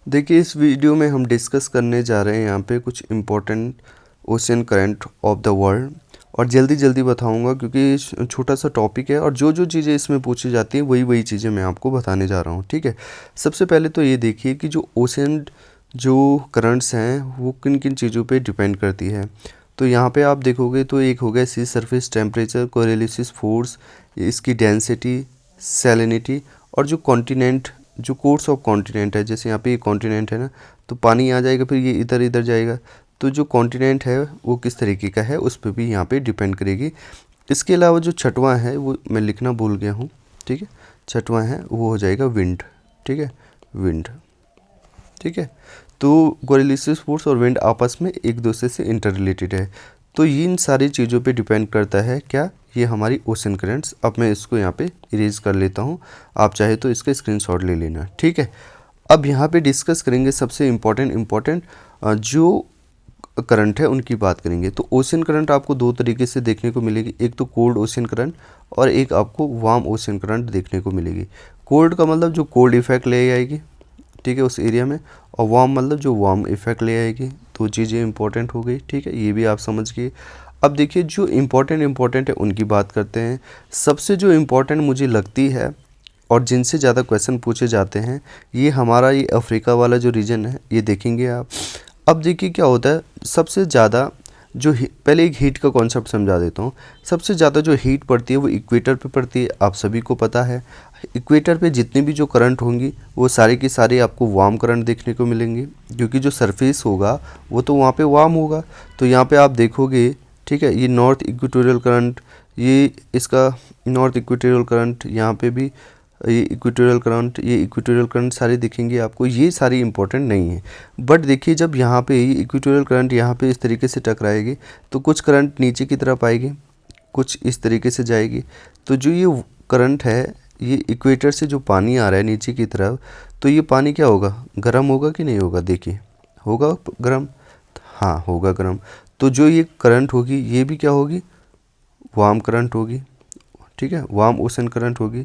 देखिए, इस वीडियो में हम डिस्कस करने जा रहे हैं यहाँ पे कुछ important ocean current of the world, और जल्दी जल्दी बताऊंगा क्योंकि छोटा सा टॉपिक है और जो जो चीज़ें इसमें पूछी जाती हैं वही वही चीज़ें मैं आपको बताने जा रहा हूँ। ठीक है, सबसे पहले तो ये देखिए कि जो ओशियन जो करंट्स हैं वो किन किन चीज़ों पे डिपेंड करती है। तो यहाँ पे आप देखोगे तो एक हो गया सी सरफेस टेम्परेचर, कोरिलेसिस फोर्स, इसकी डेंसिटी, सैलिनिटी, और जो कॉन्टिनेंट, जो कोर्स ऑफ कॉन्टिनेंट है, जैसे यहाँ पे ये कॉन्टिनेंट है ना, तो पानी आ जाएगा फिर ये इधर इधर जाएगा, तो जो कॉन्टिनेंट है वो किस तरीके का है उस पर भी यहाँ पे डिपेंड करेगी। इसके अलावा जो छठवां है वो मैं लिखना भूल गया हूँ। ठीक है, छठवां है वो हो जाएगा विंड। ठीक है, विंड। ठीक है, तो कोरिलेसिस फोर्स और विंड आपस में एक दूसरे से इंटर रिलेटेड है। तो इन सारी चीज़ों पे डिपेंड करता है क्या, ये हमारी ओशन करंट्स। अब मैं इसको यहाँ पे इरेज कर लेता हूँ, आप चाहे तो इसका स्क्रीनशॉट ले लेना। ठीक है, अब यहाँ पे डिस्कस करेंगे सबसे इम्पोर्टेंट जो करंट है उनकी बात करेंगे। तो ओशन करंट आपको दो तरीके से देखने को मिलेगी, एक तो कोल्ड ओशन करंट और एक आपको वार्म ओशन करंट देखने को मिलेगी। कोल्ड का मतलब जो कोल्ड इफेक्ट ले आएगी, ठीक है, उस एरिया में, और वार्म मतलब जो वार्म इफेक्ट ले आएगी। तो चीज़ें इंपॉर्टेंट हो गई। ठीक है, ये भी आप समझ गए। अब देखिए जो इम्पोर्टेंट है उनकी बात करते हैं। सबसे जो इम्पोर्टेंट मुझे लगती है और जिनसे ज़्यादा क्वेश्चन पूछे जाते हैं, ये हमारा ये अफ्रीका वाला जो रीजन है, ये देखेंगे आप। अब देखिए क्या होता है, सबसे ज़्यादा जो पहले एक हीट का कॉन्सेप्ट समझा देता हूँ। सबसे ज़्यादा जो हीट पड़ती है वो इक्वेटर पे पड़ती है, आप सभी को पता है। इक्वेटर पे जितनी भी जो करंट होंगी वो सारी की सारी आपको वार्म करंट देखने को मिलेंगी, क्योंकि जो सरफेस होगा वो तो वहाँ पे वार्म होगा। तो यहाँ पे आप देखोगे, ठीक है, ये नॉर्थ इक्वेटोरियल करंट, ये इसका नॉर्थ इक्वेटोरियल करंट, यहाँ पे भी ये इक्वेटोरियल करंट, ये इक्वेटोरियल करंट सारे दिखेंगे आपको। ये सारी इंपॉर्टेंट नहीं है, बट देखिए जब यहाँ पे ये इक्वेटोरियल करंट यहाँ पे इस तरीके से टकराएगी तो कुछ करंट नीचे की तरफ आएगी, कुछ इस तरीके से जाएगी। तो जो ये करंट है, ये इक्वेटर से जो पानी आ रहा है नीचे की तरफ, तो ये पानी क्या होगा, गर्म होगा कि नहीं होगा, देखिए होगा गर्म, हाँ होगा गर्म। तो जो ये करंट होगी ये भी क्या होगी, वार्म करंट होगी। ठीक है, वार्म ओशन करंट होगी।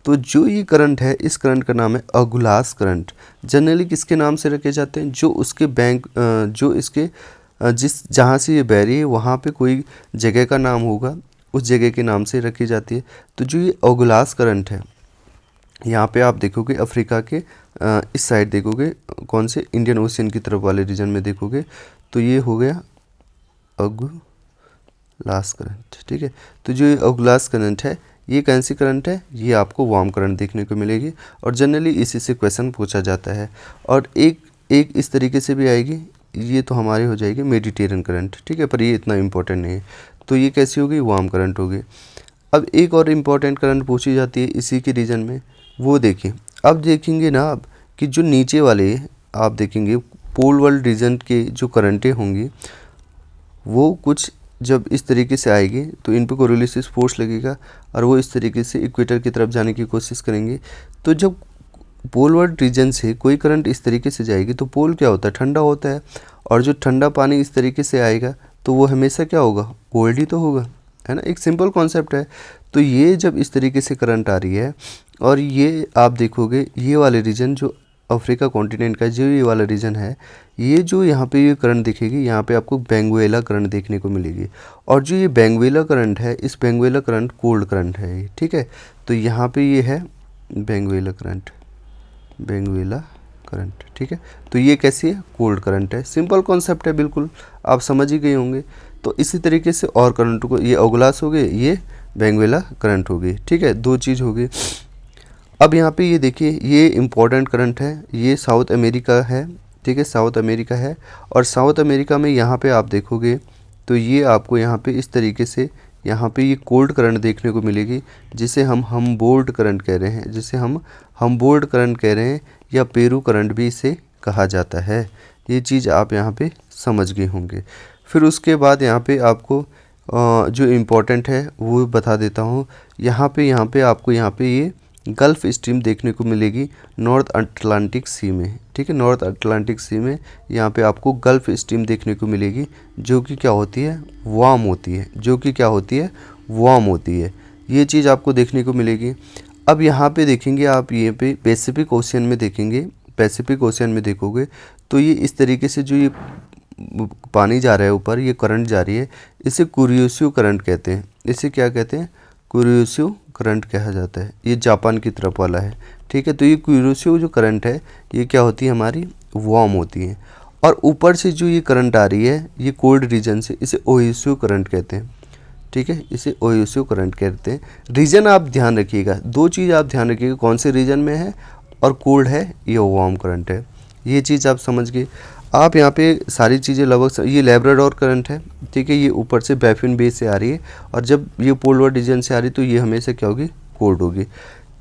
तो जो ये करंट है, इस करंट का नाम है अगुलास करंट। जनरली किसके नाम से रखे जाते हैं, जो उसके बैंक जो इसके जिस जहाँ से ये बह रही है वहाँ पे कोई जगह का नाम होगा, उस जगह के नाम से रखी जाती है। तो जो ये अगुलास करंट है, यहाँ पे आप देखोगे अफ्रीका के इस साइड देखोगे, कौन से, इंडियन ओशियन की तरफ वाले रीजन में देखोगे, तो ये हो गया अगुलास करंट। ठीक है, तो जो ये अगुलास करंट है ये कैसी करंट है, ये आपको वार्म करंट देखने को मिलेगी, और जनरली इसी से क्वेश्चन पूछा जाता है। और एक इस तरीके से भी आएगी, ये तो हमारी हो जाएगी मेडिटेरियन करंट। ठीक है, पर ये इतना इम्पोर्टेंट नहीं है। तो ये कैसी होगी, वार्म करंट होगी। अब एक और इम्पॉर्टेंट करंट पूछी जाती है इसी के रीजन में, वो देखिए। अब देखेंगे ना आप कि जो नीचे वाले आप देखेंगे पोल वर्ल्ड रीजन के जो करंटें होंगी वो कुछ जब इस तरीके से आएगी तो इन पे कोरिलेसिस फोर्स लगेगा और वो इस तरीके से इक्वेटर की तरफ जाने की कोशिश करेंगे। तो जब पोल वर्ल्ड रीजन से कोई करंट इस तरीके से जाएगी तो पोल क्या होता है, ठंडा होता है, और जो ठंडा पानी इस तरीके से आएगा तो वो हमेशा क्या होगा, कोल्ड ही तो होगा, है ना। एक सिंपल कॉन्सेप्ट है। तो ये जब इस तरीके से करंट आ रही है, और ये आप देखोगे ये वाले रीजन जो अफ्रीका कॉन्टिनेंट का जो ये वाला रीजन है, ये जो यहाँ पे ये करंट दिखेगी, यहाँ पे आपको बेंगुएला करंट देखने को मिलेगी। और जो ये बेंगुएला करंट है, इस बेंगुएला करंट कोल्ड करंट है ये। ठीक है, तो यहाँ पे ये है बेंगुएला करंट, बेंगुएला करंट। ठीक है, तो ये कैसी है, कोल्ड करंट है। सिंपल कॉन्सेप्ट है, बिल्कुल आप समझ ही गए होंगे। तो इसी तरीके से और करंट को, ये ओगलास हो गए, ये बेंगुएला करंट हो गई। ठीक है, दो चीज़ हो गई। अब यहाँ पे ये देखिए, ये इम्पोर्टेंट करंट है, ये साउथ अमेरिका है। ठीक है, साउथ अमेरिका है, और साउथ अमेरिका में यहाँ पे आप देखोगे तो ये आपको यहाँ पे इस तरीके से यहाँ पे ये कोल्ड करंट देखने को मिलेगी, जिसे हम हमबोल्ट करंट कह रहे हैं, जिसे हम हमबोल्ट करंट कह रहे हैं, या पेरू करंट भी इसे कहा जाता है। ये चीज़ आप यहाँ पे समझ गए होंगे। फिर उसके बाद यहाँ पे आपको जो इम्पोर्टेंट है वो बता देता हूँ। यहाँ पे आपको यहाँ पे ये गल्फ़ स्ट्रीम देखने को मिलेगी नॉर्थ अटलांटिक सी में। ठीक है, नॉर्थ अटलांटिक सी में यहाँ पे आपको गल्फ़ स्ट्रीम देखने को मिलेगी, जो कि क्या होती है, वार्म होती है, जो कि क्या होती है, वार्म होती है। ये चीज़ आपको देखने को मिलेगी। अब यहाँ पे देखेंगे आप, ये पे पैसिफिक ओशियन में देखेंगे, पैसिफिक ओशियन में देखोगे तो ये इस तरीके से जो ये पानी जा रहा है ऊपर, ये करंट जा रही है, इसे कुरियोशियो करंट कहते हैं। इसे क्या कहते हैं? कुरियोशियो करंट कहा जाता है। ये जापान की तरफ वाला है, ठीक है। तो ये कुरियोशियो जो करंट है ये क्या होती है? हमारी वार्म होती है। और ऊपर से जो ये करंट आ रही है ये कोल्ड रीजन से, इसे ओहियो करंट कहते हैं, ठीक है। इसे ओहियो करंट कहते हैं। रीजन आप ध्यान रखिएगा, दो चीज़ आप ध्यान रखिएगा, कौन से रीजन में है और कोल्ड है या वार्म करंट है, ये चीज़ आप समझ गए। आप यहाँ पे सारी चीज़ें लगभग, ये लैब्राडोर करंट है, ठीक है। ये ऊपर से बैफिन बे से आ रही है और जब ये पोलर रीजन से आ रही है तो ये हमेशा क्या होगी? कोल्ड होगी।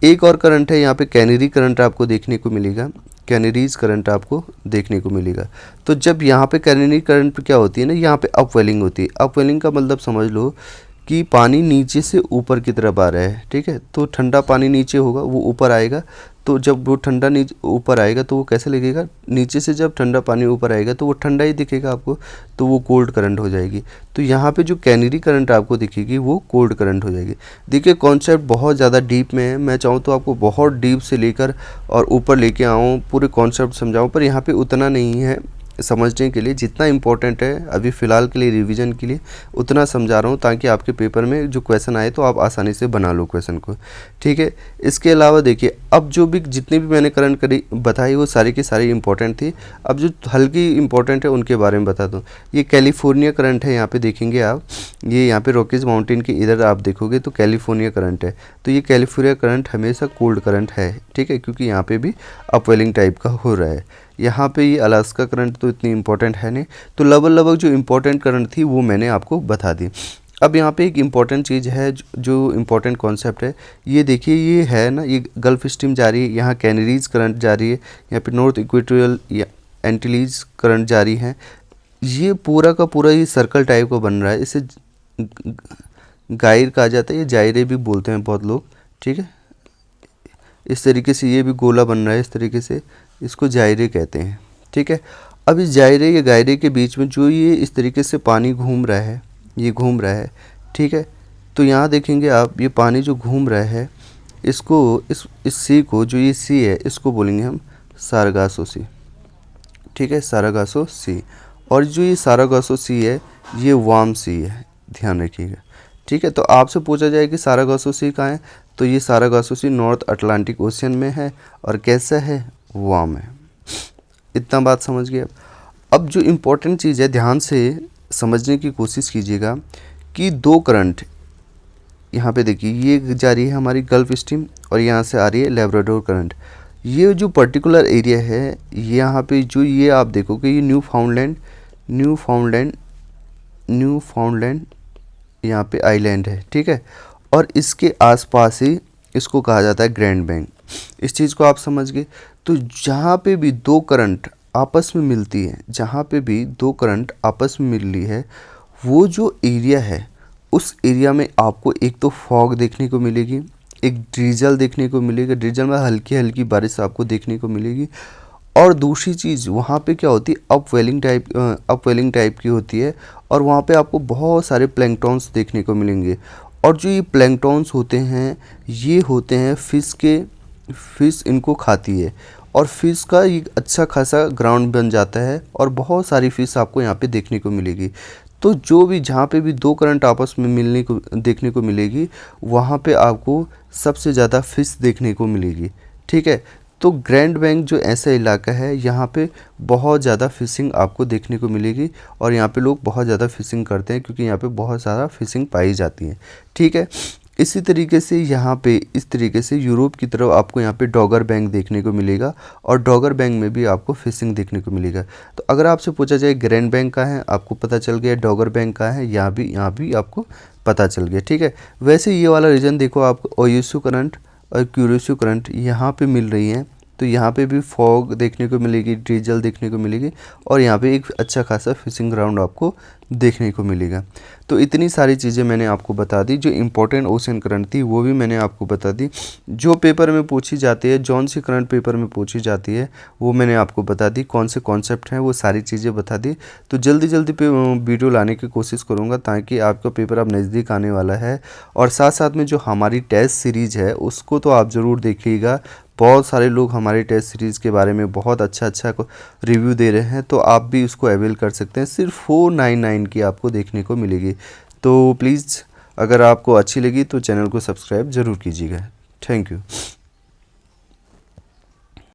एक और करंट है यहाँ पे कैनरी करंट आपको देखने को मिलेगा, कैनरीज करंट आपको देखने को मिलेगा। तो जब यहाँ पे कैनरी करंट पे क्या होती है ना, यहाँ पे अपवेलिंग होती है। अपवेलिंग का मतलब समझ लो कि पानी नीचे से ऊपर की तरफ आ रहा है, ठीक है। तो ठंडा पानी नीचे होगा, वो ऊपर आएगा, तो जब वो ठंडा नीचे ऊपर आएगा तो वो कैसे लगेगा? नीचे से जब ठंडा पानी ऊपर आएगा तो वो ठंडा ही दिखेगा आपको, तो वो कोल्ड करंट हो जाएगी। तो यहाँ पे जो कैनरी करंट आपको दिखेगी वो कोल्ड करंट हो जाएगी। देखिए कॉन्सेप्ट बहुत ज़्यादा डीप में है, मैं चाहूँ तो आपको बहुत डीप से लेकर और ऊपर लेके आऊँ, पूरे कॉन्सेप्ट समझाऊँ, पर यहाँ पे उतना नहीं है समझने के लिए। जितना इम्पोर्टेंट है अभी फ़िलहाल के लिए रिवीजन के लिए उतना समझा रहा हूँ, ताकि आपके पेपर में जो क्वेश्चन आए तो आप आसानी से बना लो क्वेश्चन को, ठीक है। इसके अलावा देखिए, अब जो भी जितनी भी मैंने करंट करी बताई वो सारी की सारी इंपॉर्टेंट थी। अब जो हल्की इंपॉर्टेंट है उनके बारे में बता दूँ। ये कैलिफोर्निया करंट है, यहाँ पे देखेंगे आप, ये यहाँ पे रॉकीज माउंटेन के इधर आप देखोगे तो कैलिफोर्निया करंट है। तो ये कैलिफोर्निया करंट हमेशा कोल्ड करंट है, ठीक है, क्योंकि यहाँ पे भी अपवेलिंग टाइप का हो रहा है। यहाँ पे ये अलास्का करंट तो इतनी इंपॉर्टेंट है नहीं। तो लगभग जो इंपॉर्टेंट करंट थी वो मैंने आपको बता दी। अब यहाँ पे एक इम्पॉर्टेंट चीज़ है, जो इम्पॉर्टेंट कॉन्सेप्ट है, ये देखिए, ये है ना, ये गल्फ स्ट्रीम जा रही है, यहाँ कैनरीज करंट जा रही है, यहाँ पे नॉर्थ इक्वेटोरियल या एंटीलीज करंट जारी है। ये पूरा का पूरा ये सर्कल टाइप का बन रहा है, इसे गाइर कहा जाता है, ये जायरे भी बोलते हैं बहुत लोग, ठीक है। इस तरीके से ये भी गोला बन रहा है, इस तरीके से इसको जायरे कहते हैं, ठीक है। अब इस जायरे या गायरे के बीच में जो ये इस तरीके से पानी घूम रहा है, ये घूम रहा है, ठीक है। तो यहाँ देखेंगे आप, ये पानी जो घूम रहा है, इसको इस सी को, जो ये सी है, इसको बोलेंगे हम सारगासो सी, ठीक है, सारगासो सी। और जो ये सारगासो सी है ये वार्म सी है, ध्यान रखिएगा, ठीक है। तो आपसे पूछा जाए कि सारगासो सी कहाँ है, तो ये सारगासो सी नॉर्थ अटलांटिक ओशियन में है और कैसा है? वार्म है। इतना बात समझ गए। अब जो इम्पोर्टेंट चीज़ है, ध्यान से समझने की कोशिश कीजिएगा कि दो करंट यहाँ पे देखिए, ये जा रही है हमारी गल्फ स्ट्रीम और यहाँ से आ रही है लैब्राडोर करंट। ये जो पर्टिकुलर एरिया है यहाँ पे, जो ये आप देखोगे, ये न्यू फाउंडलैंड यहाँ पे आइलैंड है, ठीक है। और इसके आसपास ही इसको कहा जाता है ग्रैंड बैंक। इस चीज़ को आप समझ गए। तो जहाँ पे भी दो करंट आपस में मिलती है, जहाँ पे भी दो करंट आपस में मिल रही है, वो जो एरिया है उस एरिया में आपको एक तो फॉग देखने को मिलेगी, एक ड्रिजल देखने को मिलेगा, ड्रिजल में हल्की हल्की बारिश आपको देखने को मिलेगी। और दूसरी चीज़ वहाँ पे क्या होती है, अपवेलिंग टाइप की होती है, और वहाँ पे आपको बहुत सारे प्लैंकटॉन्स देखने को मिलेंगे। और जो ये प्लैंकटॉन्स होते हैं, ये होते हैं फिश इनको खाती है, और फिश का ये अच्छा खासा ग्राउंड बन जाता है, और बहुत सारी फिश आपको यहाँ पे देखने को मिलेगी। तो जो भी, जहाँ पे भी दो करंट आपस में देखने को मिलेगी, वहाँ पे आपको सबसे ज़्यादा फिश देखने को मिलेगी, ठीक है। तो ग्रैंड बैंक जो ऐसा इलाका है, यहाँ पे बहुत ज़्यादा फिशिंग आपको देखने को मिलेगी, और यहाँ पे लोग बहुत ज़्यादा फिशिंग करते हैं, क्योंकि यहाँ पे बहुत ज़्यादा फिशिंग पाई जाती है, ठीक है। इसी तरीके से यहाँ पे इस तरीके से यूरोप की तरफ आपको यहाँ पे डॉगर बैंक देखने को मिलेगा, और डॉगर बैंक में भी आपको फिशिंग देखने को मिलेगा। तो अगर आपसे पूछा जाए ग्रैंड बैंक का है, आपको पता चल गया, डॉगर बैंक का है, यहाँ भी आपको पता चल गया, ठीक है। वैसे ये वाला रीजन देखो, आपको ओहियो करंट और कुरियोशियो करंट यहाँ पे मिल रही हैं, तो यहाँ पे भी फॉग देखने को मिलेगी, ड्रिजल देखने को मिलेगी, और यहाँ पे एक अच्छा खासा फिशिंग ग्राउंड आपको देखने को मिलेगा। तो इतनी सारी चीज़ें मैंने आपको बता दी, जो इम्पोर्टेंट ओशन करंट थी वो भी मैंने आपको बता दी, जो पेपर में पूछी जाती है, जौन सी करंट पेपर में पूछी जाती है वो मैंने आपको बता दी, कौन से कॉन्सेप्ट हैं वो सारी चीज़ें बता दी। तो जल्दी जल्दी पे वीडियो लाने की कोशिश करूँगा ताकि आपका पेपर अब नज़दीक आने वाला है। और साथ साथ में जो हमारी टेस्ट सीरीज़ है उसको तो आप ज़रूर देखिएगा। बहुत सारे लोग हमारे टेस्ट सीरीज़ के बारे में बहुत अच्छा रिव्यू दे रहे हैं, तो आप भी उसको अवेल कर सकते हैं। सिर्फ 499 की आपको देखने को मिलेगी। तो प्लीज़ अगर आपको अच्छी लगी तो चैनल को सब्सक्राइब ज़रूर कीजिएगा। Thank you.